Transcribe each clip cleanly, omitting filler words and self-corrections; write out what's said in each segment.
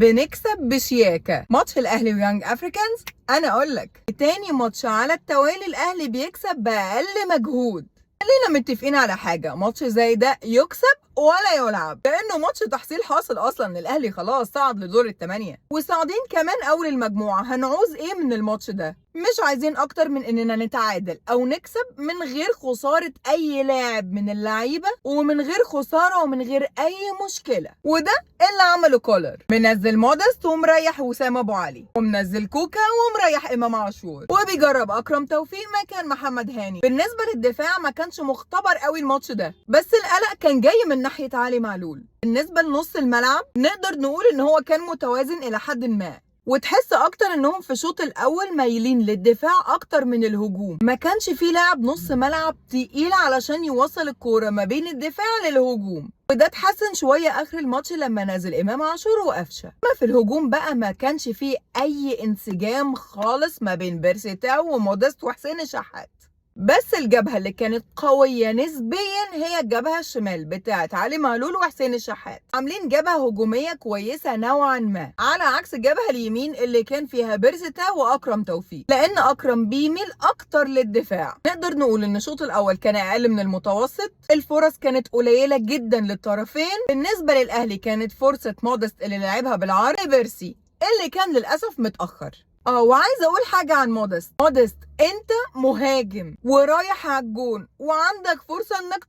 بنكسب بشياكه. ماتش الاهلي ويانج افريكانز، انا اقول لك تاني ماتش على التوالي الاهلي بيكسب باقل مجهود. خلينا متفقين على حاجه، ماتش زي ده يكسب ولا يلعب، لانه ماتش تحصيل حاصل اصلا. الاهلي خلاص صعد لدور الثمانيه وصاعدين كمان اول المجموعه. هنعوز ايه من الماتش ده؟ مش عايزين اكتر من اننا نتعادل او نكسب من غير خساره اي لاعب من اللعيبه، ومن غير خساره ومن غير اي مشكله. وده اللي عمله كولر، منزل مودست ومريح وسام ابو علي، ومنزل كوكا ومريح امام عاشور، وبيجرب اكرم توفيق مكان محمد هاني. بالنسبه للدفاع ما كانش مختبر قوي الماتش ده، بس القلق كان جاي من ناحيه علي معلول. بالنسبه لنص الملعب نقدر نقول ان هو كان متوازن الى حد ما، وتحس اكتر انهم في الشوط الاول مايلين للدفاع اكتر من الهجوم. ما كانش فيه لاعب نص ملعب تقيل علشان يوصل الكوره ما بين الدفاع للهجوم، وده اتحسن شويه اخر الماتش لما نزل امام عاشور وقفشه. اما في الهجوم بقى ما كانش فيه اي انسجام خالص ما بين بيرسي تاو ومودست وحسين الشحات. بس الجبهه اللي كانت قويه نسبيا هي الجبهه الشمال بتاعه علي معلول وحسين الشحات، عاملين جبهه هجوميه كويسه نوعا ما، على عكس الجبهه اليمين اللي كان فيها بيرسي تاو واكرم توفيق، لان اكرم بيميل اكتر للدفاع. نقدر نقول ان الشوط الاول كان اقل من المتوسط، الفرص كانت قليله جدا للطرفين. بالنسبه للاهلي كانت فرصه مودست اللي لعبها بالعرض بيرسي اللي كان للاسف متاخر. وعايزه اقول حاجه عن مودست. انت مهاجم ورايح على الجون وعندك فرصه انك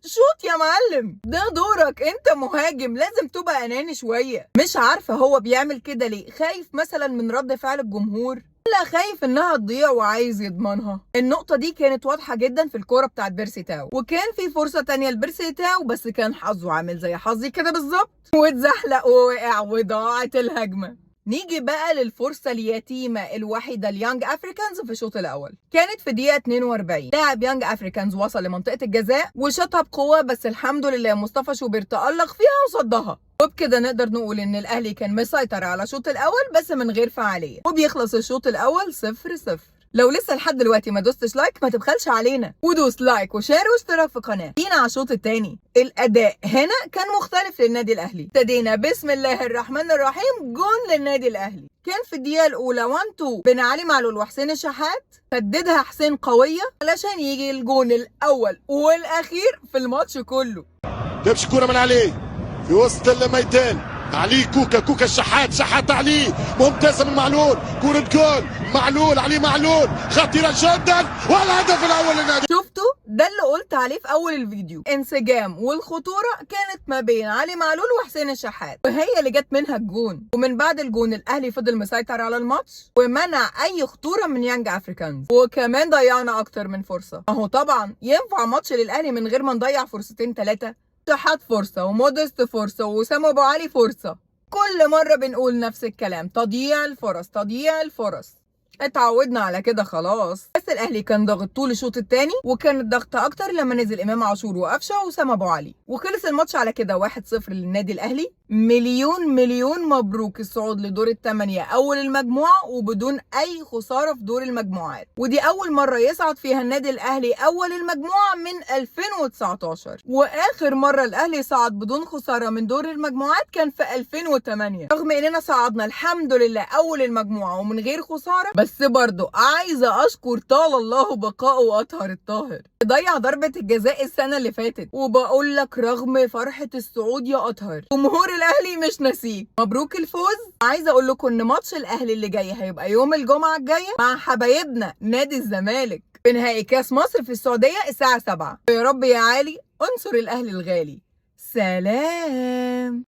شوت يا معلم، ده دورك، انت مهاجم لازم تبقى اناني شويه. مش عارفه هو بيعمل كده ليه، خايف مثلا من رد فعل الجمهور، لا خايف انها تضيع وعايز يضمنها. النقطه دي كانت واضحه جدا في الكوره بتاعت بيرسي تاو، وكان في فرصه تانية لبيرسي تاو بس كان حظه عامل زي حظي كده بالظبط، واتزحلق ووقع وضاعت الهجمه. نيجي بقى للفرصة اليتيمة الوحيدة ليانج افريكانز في الشوط الأول، كانت في دقيقة 42. لاعب يانج افريكانز وصل لمنطقة الجزاء وشاطها بقوة، بس الحمد لله مصطفى شوبير تألق فيها وصدها، وبكده نقدر نقول ان الاهلي كان مسيطر على الشوط الأول بس من غير فعالية، وبيخلص الشوط الأول 0-0. لو لسه لحد دلوقتي ما دوستش لايك ما تبخلش علينا، ودوس لايك وشير واشتراك في القناه. جينا على الشوط الثاني، الاداء هنا كان مختلف للنادي الاهلي. ابتدينا بسم الله الرحمن الرحيم، جون للنادي الاهلي. كان في الدقيقه الاولى 1-2 بين علي معلول وحسين الشحات، سددها حسين قويه علشان يجي الجون الاول والاخير في الماتش كله. جابش كوره من عليه في وسط الميدان، علي كوكا شحات علي ممتازه من معلول، كوره جول معلول، علي معلول خطيره جدا، والهدف الاول للنادي. شفتوا ده اللي قلت عليه في اول الفيديو، انسجام والخطوره كانت ما بين علي معلول وحسين الشحات، وهي اللي جت منها الجون. ومن بعد الجون الاهلي فضل مسيطر على الماتش ومنع اي خطوره من يانج افريكانز، وكمان ضيعنا اكتر من فرصه. اهو طبعا ينفع ماتش للاهلي من غير ما نضيع فرصتين ثلاثه؟ شحات فرصه ومودست فرصه وسام ابو علي فرصه، كل مره بنقول نفس الكلام، تضييع الفرص. اتعودنا على كده خلاص. بس الاهلي كان ضاغط طول الشوط الثاني، وكان الضغط اكتر لما نزل امام عاشور وقفشه وسام ابو علي، وخلص الماتش على كده 1-0 للنادي الاهلي. مليون مبروك الصعود لدور الثمانيه اول المجموعه وبدون اي خساره في دور المجموعات، ودي اول مره يصعد فيها النادي الاهلي اول المجموعه من 2019، واخر مره الاهلي صعد بدون خساره من دور المجموعات كان في 2008. رغم اننا صعدنا الحمد لله اول المجموعه ومن غير خساره، بس برضو عايزه اشكر طال الله بقاءه واطهر الطاهر، ضيع ضربه الجزاء السنه اللي فاتت. وبقول لك رغم فرحه الصعود يا اطهر، جمهور الاهلي مش ناسيك، مبروك الفوز. عايزه اقول لكم ان ماتش الاهلي اللي جاي هيبقى يوم الجمعه الجايه مع حبايبنا نادي الزمالك في نهائي كاس مصر في السعوديه الساعه 7. يا رب يا علي انصر الاهلي الغالي. سلام.